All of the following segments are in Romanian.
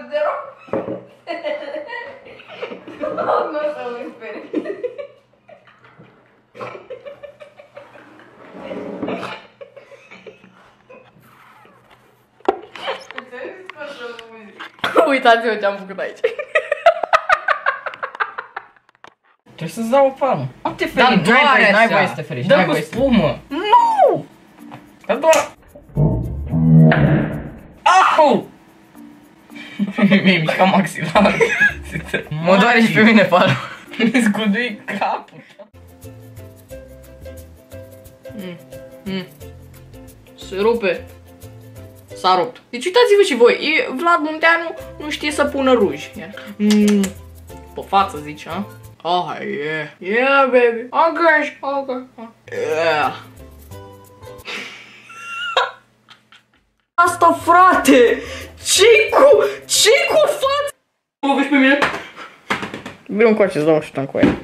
0. Nu o să mă speri. Uitați-vă ce am făcut aici. Trebuie să-ți dau o palmă. Nu te feri, n-ai voie să te ferești. Dă cu spumă. Nu! Dar doar... Au! Mi-ai mișcat maxilar. Mă doare și pe mine palma. Mi zgudui capul. Se rupe. S-a rupt. Deci uitați-vă și voi, Vlad Munteanu nu știe să pună ruj. Pe față zice, ha? Oh, yeah. Yeah, baby. Okay, okay. Yeah. Asta, frate! Ce-i cu față? Mă vezi pe mine? Vreau încoace să dau un șutan cu aia.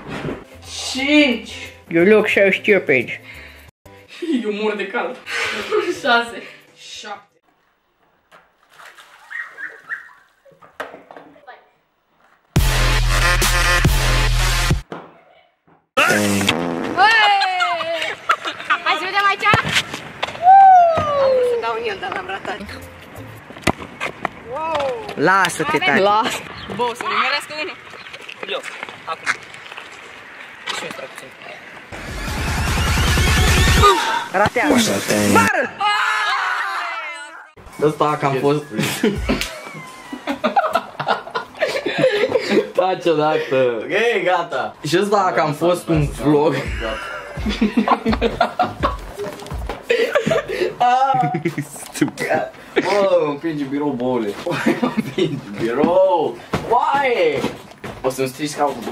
5. Eu loc 60 pe aici. Eu mor de cald. 6. 7. Hai să vedem aici. Am vrut să dau în el, dar l-am ratat. Lasă-te, tati. Lasă. Bă, o să nimerească unul. Eu, acum. Și eu stau puțin. Ratează. Bară! Ăsta că am fost... Taci odată. Ok, gata. Și ăsta că am fost un vlog. Stupid. Bă, împinge birou, boule. Împinge birou. Oaie! O să-mi strici scaunul.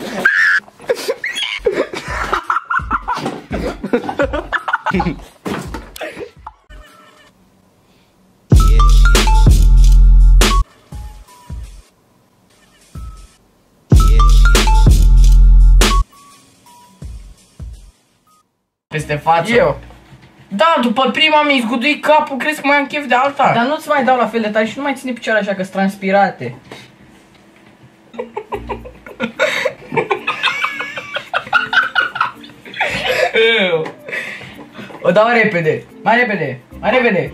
Peste față. Eu. Da, după prima mi-ai zguduit capul, crezi că mai am chef de alta? Dar nu-ți mai dau la fel de tare și nu mai ține picioarele așa că-s transpirate. O dau repede. Mai repede. Mai repede.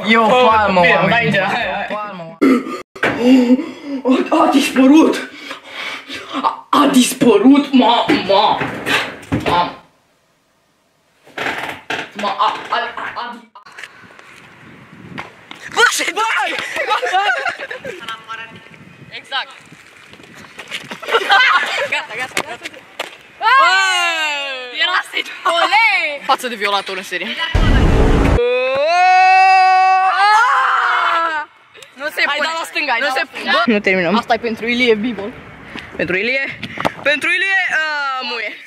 E o palmă, oameni. A dispărut! A dispărut, mama! Exact! Gata. Era sit. Ole! Față de violator în serie. Nu se pune. Hai, da la stânga, nu se pune. Nu terminăm. Asta e pentru Ilie Bibol. Pentru Ilie? Pentru Ilie, muie.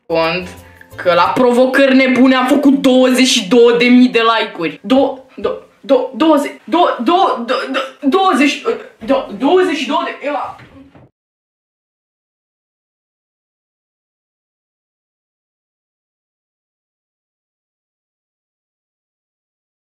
Cont că la provocări nebune am făcut 22.000 de like-uri. 22 de...